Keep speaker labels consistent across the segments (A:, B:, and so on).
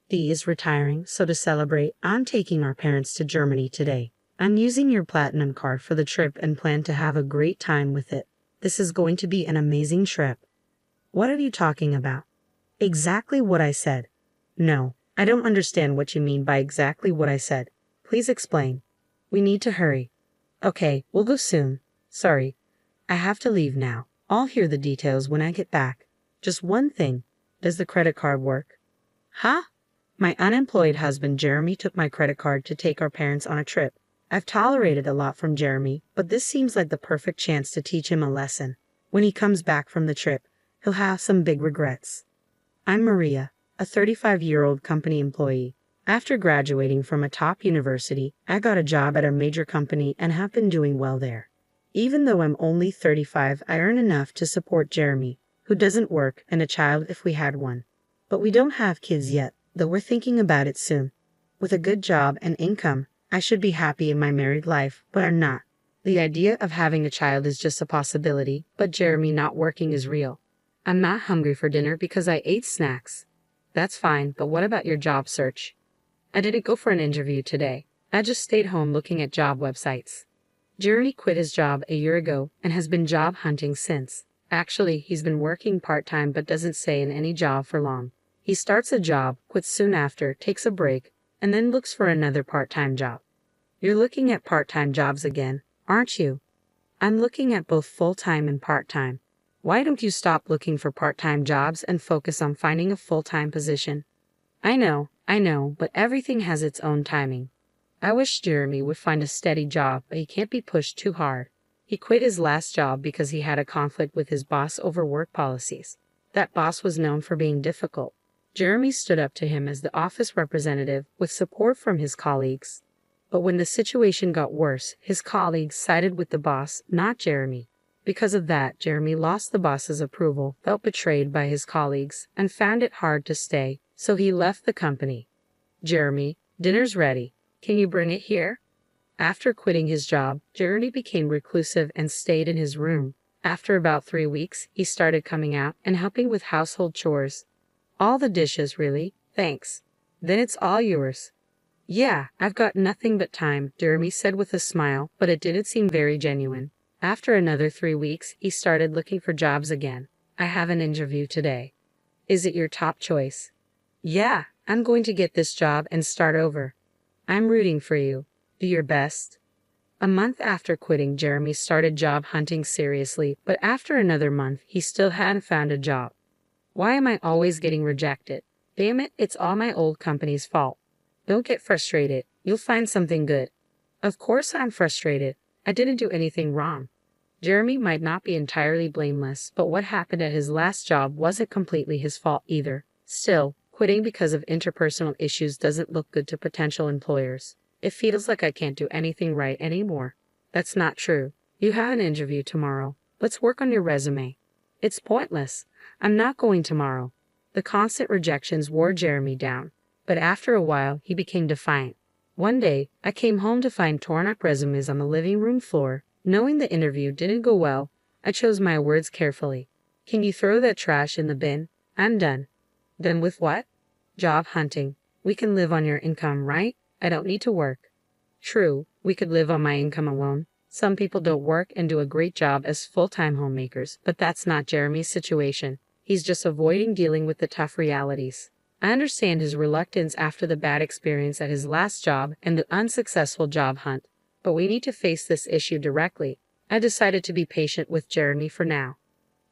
A: Dee is retiring, so to celebrate, I'm taking our parents to Germany today. I'm using your platinum card for the trip and plan to have a great time with it. This is going to be an amazing trip. What are you talking about? Exactly what I said. No, I don't understand what you mean by exactly what I said. Please explain. We need to hurry. Okay, we'll go soon. Sorry. I have to leave now. I'll hear the details when I get back. Just one thing. Does the credit card work? Huh? My unemployed husband Jeremy took my credit card to take our parents on a trip. I've tolerated a lot from Jeremy, but this seems like the perfect chance to teach him a lesson. When he comes back from the trip, he'll have some big regrets. I'm Maria, a 35-year-old company employee. After graduating from a top university, I got a job at a major company and have been doing well there. Even though I'm only 35, I earn enough to support Jeremy, who doesn't work, and a child if we had one. But we don't have kids yet, though we're thinking about it soon. With a good job and income, I should be happy in my married life, but I'm not. The idea of having a child is just a possibility, but Jeremy not working is real. I'm not hungry for dinner because I ate snacks. That's fine, but what about your job search? I didn't go for an interview today. I just stayed home looking at job websites. Jeremy quit his job a year ago and has been job hunting since. Actually, he's been working part-time but doesn't stay in any job for long. He starts a job, quits soon after, takes a break, and then looks for another part-time job. You're looking at part-time jobs again, aren't you? I'm looking at both full-time and part-time. Why don't you stop looking for part-time jobs and focus on finding a full-time position? I know, but everything has its own timing. I wish Jeremy would find a steady job, but he can't be pushed too hard. He quit his last job because he had a conflict with his boss over work policies. That boss was known for being difficult. Jeremy stood up to him as the office representative with support from his colleagues. But when the situation got worse, his colleagues sided with the boss, not Jeremy. Because of that, Jeremy lost the boss's approval, felt betrayed by his colleagues, and found it hard to stay, so he left the company. Jeremy, dinner's ready. Can you bring it here? After quitting his job, Jeremy became reclusive and stayed in his room. After about 3 weeks, he started coming out and helping with household chores. All the dishes, really? Thanks. Then it's all yours. Yeah, I've got nothing but time, Jeremy said with a smile, but it didn't seem very genuine. After another 3 weeks, he started looking for jobs again. I have an interview today. Is it your top choice? Yeah, I'm going to get this job and start over. I'm rooting for you. Do your best. A month after quitting, Jeremy started job hunting seriously, but after another month, he still hadn't found a job. Why am I always getting rejected? Damn it, it's all my old company's fault. Don't get frustrated. You'll find something good. Of course I'm frustrated. I didn't do anything wrong. Jeremy might not be entirely blameless, but what happened at his last job wasn't completely his fault either. Still, quitting because of interpersonal issues doesn't look good to potential employers. It feels like I can't do anything right anymore. That's not true. You have an interview tomorrow. Let's work on your resume. It's pointless. I'm not going tomorrow. The constant rejections wore Jeremy down, but after a while he became defiant. One day, I came home to find torn-up resumes on the living room floor. Knowing the interview didn't go well, I chose my words carefully. Can you throw that trash in the bin? I'm done. Done with what? Job hunting. We can live on your income, right? I don't need to work. True, we could live on my income alone. Some people don't work and do a great job as full-time homemakers, but that's not Jeremy's situation. He's just avoiding dealing with the tough realities. I understand his reluctance after the bad experience at his last job and the unsuccessful job hunt, but we need to face this issue directly. I decided to be patient with Jeremy for now.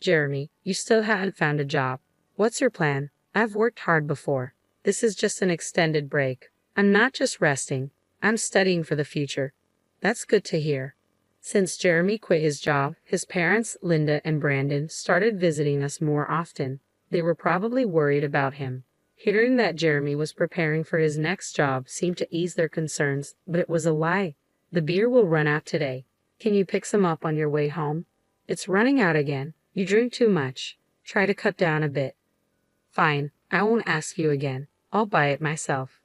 A: Jeremy, you still haven't found a job. What's your plan? I've worked hard before. This is just an extended break. I'm not just resting. I'm studying for the future. That's good to hear. Since Jeremy quit his job, his parents, Linda and Brandon, started visiting us more often. They were probably worried about him. Hearing that Jeremy was preparing for his next job seemed to ease their concerns, but it was a lie. The beer will run out today. Can you pick some up on your way home? It's running out again. You drink too much. Try to cut down a bit. Fine, I won't ask you again. I'll buy it myself.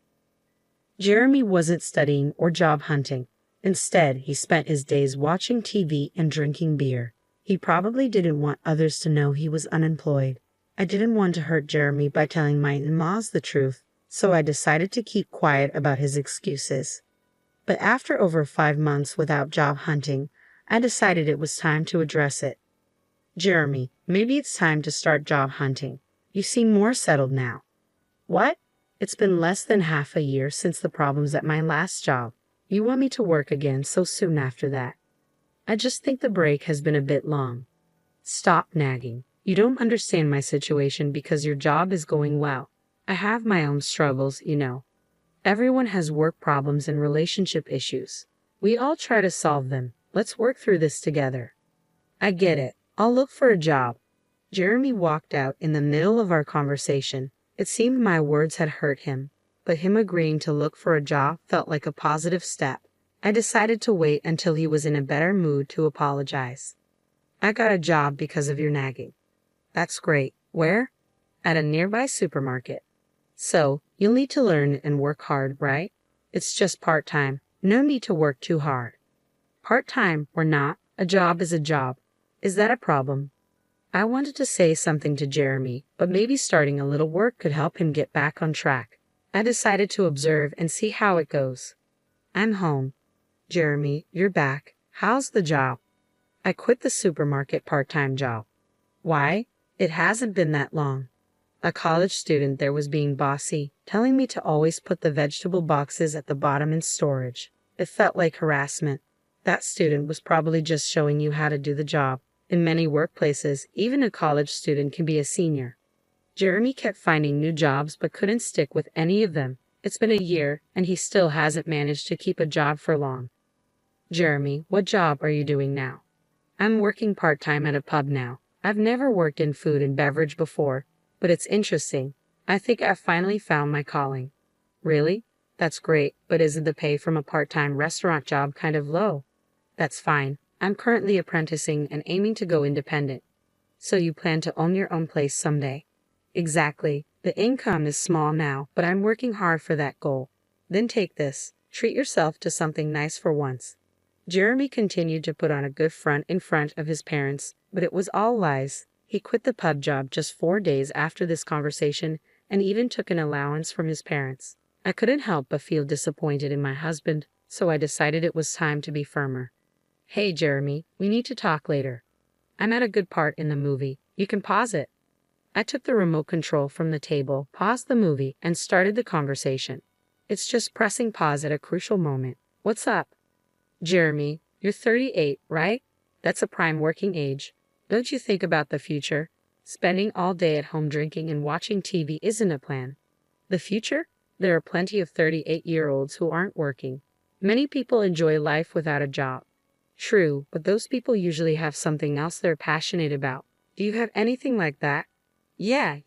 A: Jeremy wasn't studying or job hunting. Instead, he spent his days watching TV and drinking beer. He probably didn't want others to know he was unemployed. I didn't want to hurt Jeremy by telling my in-laws the truth. so I decided to keep quiet about his excuses. But after over 5 months without job hunting, I decided it was time to address it. Jeremy, maybe it's time to start job hunting. You seem more settled now. What? It's been less than half a year since the problems at my last job. You want me to work again so soon after that? I just think the break has been a bit long. Stop nagging. You don't understand my situation because your job is going well. I have my own struggles, you know. Everyone has work problems and relationship issues. We all try to solve them. Let's work through this together. I get it. I'll look for a job. Jeremy walked out in the middle of our conversation. It seemed my words had hurt him, but him agreeing to look for a job felt like a positive step. I decided to wait until he was in a better mood to apologize. I got a job because of your nagging. That's great. Where? At a nearby supermarket. So, you'll need to learn and work hard, right? It's just part-time. No need to work too hard. Part-time or not, a job is a job. Is that a problem? I wanted to say something to Jeremy, but maybe starting a little work could help him get back on track. I decided to observe and see how it goes. I'm home. Jeremy, you're back. How's the job? I quit the supermarket part-time job. Why? It hasn't been that long. A college student there was being bossy, telling me to always put the vegetable boxes at the bottom in storage. It felt like harassment. That student was probably just showing you how to do the job. In many workplaces, even a college student can be a senior. Jeremy kept finding new jobs but couldn't stick with any of them. It's been a year, and he still hasn't managed to keep a job for long. Jeremy, what job are you doing now? I'm working part-time at a pub now. I've never worked in food and beverage before, but it's interesting. I think I've finally found my calling. Really? That's great, but isn't the pay from a part-time restaurant job kind of low? That's fine. I'm currently apprenticing and aiming to go independent. So you plan to own your own place someday? Exactly. The income is small now, but I'm working hard for that goal. Then take this. Treat yourself to something nice for once. Jeremy continued to put on a good front in front of his parents, but it was all lies. He quit the pub job just 4 days after this conversation and even took an allowance from his parents. I couldn't help but feel disappointed in my husband, so I decided it was time to be firmer. Hey Jeremy, we need to talk later. I'm at a good part in the movie. You can pause it. I took the remote control from the table, paused the movie, and started the conversation. It's just pressing pause at a crucial moment. What's up? Jeremy, you're 38, right? That's a prime working age. Don't you think about the future? Spending all day at home drinking and watching TV isn't a plan. The future? There are plenty of 38-year-olds who aren't working. Many people enjoy life without a job. True, but those people usually have something else they're passionate about. Do you have anything like that? Yeah.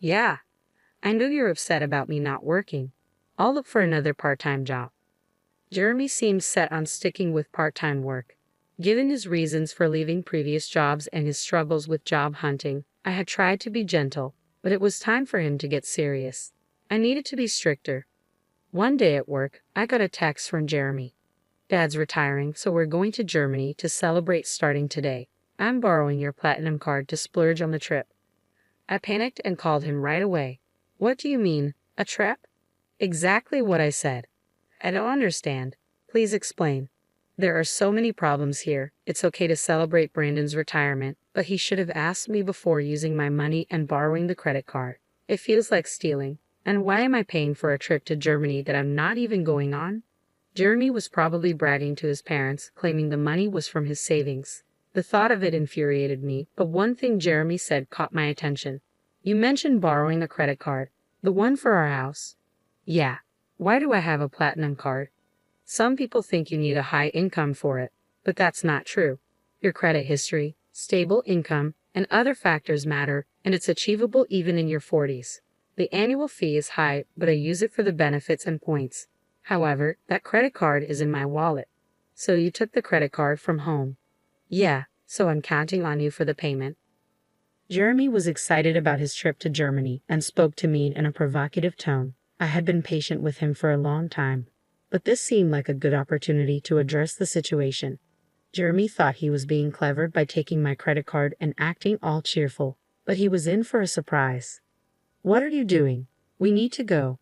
A: I know you're upset about me not working. I'll look for another part-time job. Jeremy seemed set on sticking with part-time work. Given his reasons for leaving previous jobs and his struggles with job hunting, I had tried to be gentle, but it was time for him to get serious. I needed to be stricter. One day at work, I got a text from Jeremy. Dad's retiring, so we're going to Germany to celebrate starting today. I'm borrowing your platinum card to splurge on the trip. I panicked and called him right away. What do you mean, a trip? Exactly what I said. I don't understand. Please explain. There are so many problems here. It's okay to celebrate Brandon's retirement, but he should have asked me before using my money and borrowing the credit card. It feels like stealing. And why am I paying for a trip to Germany that I'm not even going on? Jeremy was probably bragging to his parents, claiming the money was from his savings. The thought of it infuriated me, but one thing Jeremy said caught my attention. You mentioned borrowing a credit card. The one for our house. Yeah. Why do I have a platinum card? Some people think you need a high income for it, but that's not true. Your credit history, stable income, and other factors matter, and it's achievable even in your 40s. The annual fee is high, but I use it for the benefits and points. However, that credit card is in my wallet. So you took the credit card from home. Yeah, so I'm counting on you for the payment. Jeremy was excited about his trip to Germany and spoke to me in a provocative tone. I had been patient with him for a long time, but this seemed like a good opportunity to address the situation. Jeremy thought he was being clever by taking my credit card and acting all cheerful, but he was in for a surprise. What are you doing? We need to go.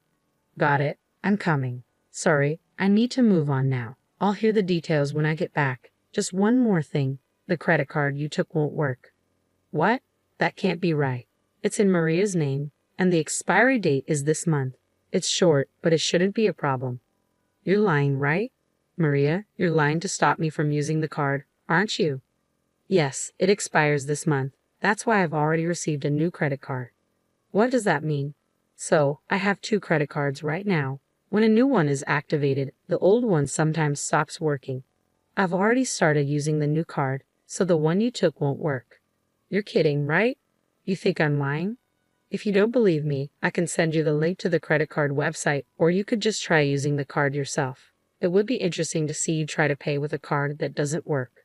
A: Got it. I'm coming. Sorry, I need to move on now. I'll hear the details when I get back. Just one more thing. The credit card you took won't work. What? That can't be right. It's in Maria's name, and the expiry date is this month. It's short, but it shouldn't be a problem. You're lying, right? Maria, you're lying to stop me from using the card, aren't you? Yes, it expires this month. That's why I've already received a new credit card. What does that mean? So, I have 2 credit cards right now. When a new one is activated, the old one sometimes stops working. I've already started using the new card, so the one you took won't work. You're kidding, right? You think I'm lying? If you don't believe me, I can send you the link to the credit card website, or you could just try using the card yourself. It would be interesting to see you try to pay with a card that doesn't work.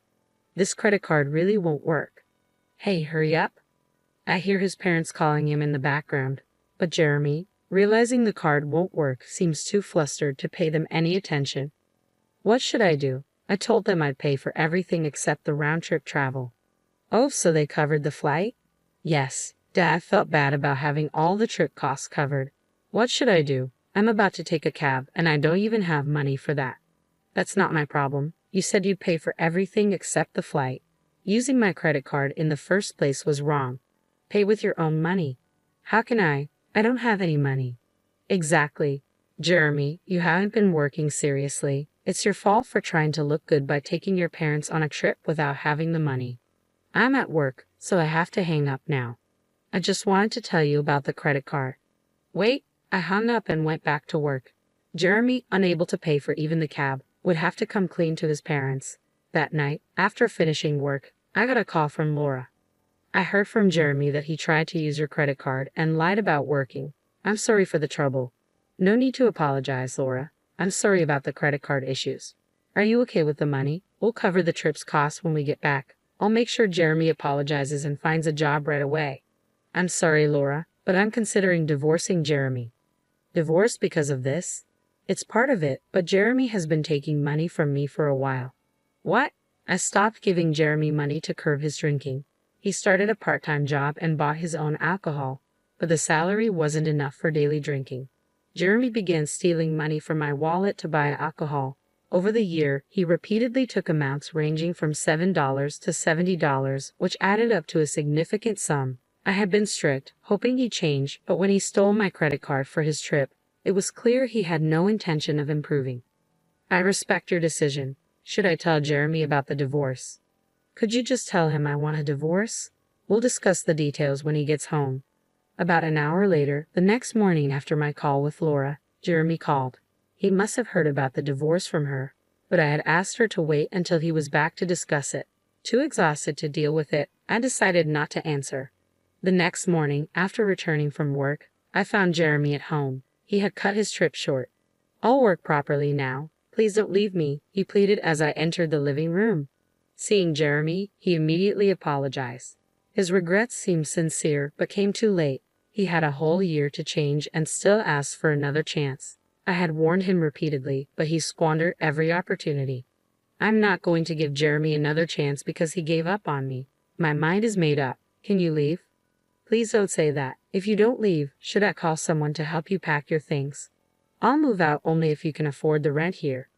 A: This credit card really won't work. Hey, hurry up. I hear his parents calling him in the background, but Jeremy, realizing the card won't work, seems too flustered to pay them any attention. What should I do? I told them I'd pay for everything except the round-trip travel. Oh, so they covered the flight? Yes. Dad felt bad about having all the trip costs covered. What should I do? I'm about to take a cab, and I don't even have money for that. That's not my problem. You said you'd pay for everything except the flight. Using my credit card in the first place was wrong. Pay with your own money. How can I? I don't have any money. Exactly. Jeremy, you haven't been working seriously. It's your fault for trying to look good by taking your parents on a trip without having the money. I'm at work, so I have to hang up now. I just wanted to tell you about the credit card. Wait, I hung up and went back to work. Jeremy, unable to pay for even the cab, would have to come clean to his parents. That night, after finishing work, I got a call from Laura. I heard from Jeremy that he tried to use your credit card and lied about working. I'm sorry for the trouble. No need to apologize, Laura. I'm sorry about the credit card issues. Are you okay with the money? We'll cover the trip's costs when we get back. I'll make sure Jeremy apologizes and finds a job right away. I'm sorry, Laura, but I'm considering divorcing Jeremy. Divorce because of this? It's part of it, but Jeremy has been taking money from me for a while. What? I stopped giving Jeremy money to curb his drinking. He started a part-time job and bought his own alcohol, but the salary wasn't enough for daily drinking. Jeremy began stealing money from my wallet to buy alcohol. Over the year, he repeatedly took amounts ranging from $7 to $70, which added up to a significant sum. I had been strict, hoping he'd change, but when he stole my credit card for his trip, it was clear he had no intention of improving. I respect your decision. Should I tell Jeremy about the divorce? Could you just tell him I want a divorce? We'll discuss the details when he gets home. About an hour later, the next morning after my call with Laura, Jeremy called. He must have heard about the divorce from her, but I had asked her to wait until he was back to discuss it. Too exhausted to deal with it, I decided not to answer. The next morning, after returning from work, I found Jeremy at home. He had cut his trip short. I'll work properly now. Please don't leave me, he pleaded as I entered the living room. Seeing Jeremy, he immediately apologized. His regrets seemed sincere, but came too late. He had a whole year to change and still asked for another chance. I had warned him repeatedly, but he squandered every opportunity. I'm not going to give Jeremy another chance because he gave up on me. My mind is made up. Can you leave? Please don't say that. If you don't leave, should I call someone to help you pack your things? I'll move out only if you can afford the rent here.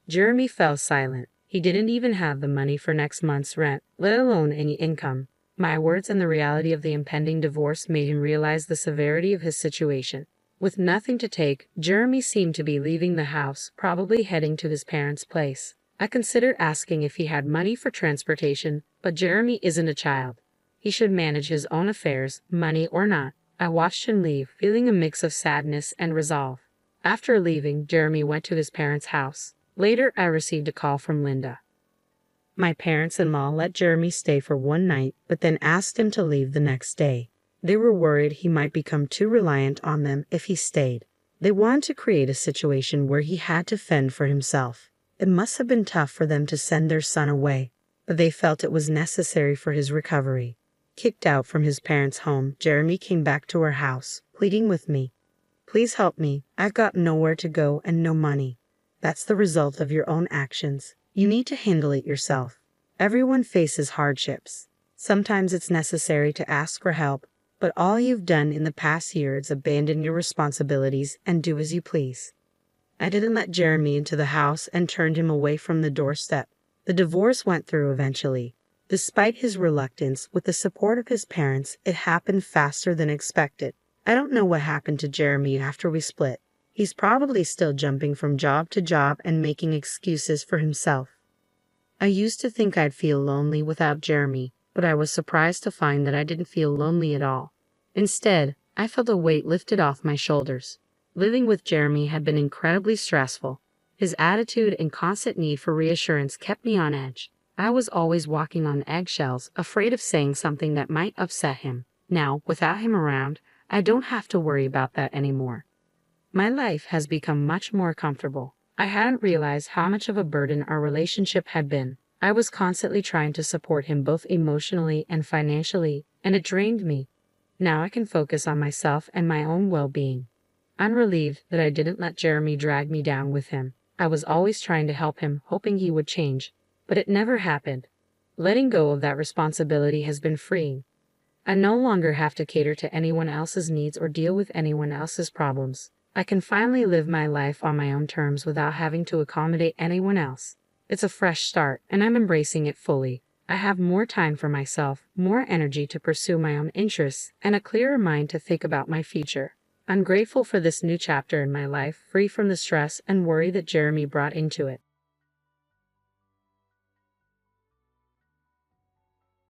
A: Jeremy fell silent. He didn't even have the money for next month's rent, let alone any income. My words and the reality of the impending divorce made him realize the severity of his situation. With nothing to take, Jeremy seemed to be leaving the house, probably heading to his parents' place. I considered asking if he had money for transportation, but Jeremy isn't a child. He should manage his own affairs, money or not. I watched him leave, feeling a mix of sadness and resolve. After leaving, Jeremy went to his parents' house. Later, I received a call from Linda. My parents-in-law let Jeremy stay for one night, but then asked him to leave the next day. They were worried he might become too reliant on them if he stayed. They wanted to create a situation where he had to fend for himself. It must have been tough for them to send their son away, but they felt it was necessary for his recovery. Kicked out from his parents' home, Jeremy came back to our house, pleading with me. Please help me. I've got nowhere to go and no money. That's the result of your own actions. You need to handle it yourself. Everyone faces hardships. Sometimes it's necessary to ask for help, But all you've done in the past year is abandon your responsibilities and do as you please. I didn't let Jeremy into the house and turned him away from the doorstep. The divorce went through eventually. Despite his reluctance, with the support of his parents, it happened faster than expected. I don't know what happened to Jeremy after we split. He's probably still jumping from job to job and making excuses for himself. I used to think I'd feel lonely without Jeremy, but I was surprised to find that I didn't feel lonely at all. Instead, I felt a weight lifted off my shoulders. Living with Jeremy had been incredibly stressful. His attitude and constant need for reassurance kept me on edge. I was always walking on eggshells, afraid of saying something that might upset him. Now, without him around, I don't have to worry about that anymore. My life has become much more comfortable. I hadn't realized how much of a burden our relationship had been. I was constantly trying to support him both emotionally and financially, and it drained me. Now I can focus on myself and my own well-being. I'm relieved that I didn't let Jeremy drag me down with him. I was always trying to help him, hoping he would change, but it never happened. Letting go of that responsibility has been freeing. I no longer have to cater to anyone else's needs or deal with anyone else's problems. I can finally live my life on my own terms without having to accommodate anyone else. It's a fresh start, and I'm embracing it fully. I have more time for myself, more energy to pursue my own interests, and a clearer mind to think about my future. I'm grateful for this new chapter in my life, free from the stress and worry that Jeremy brought into it.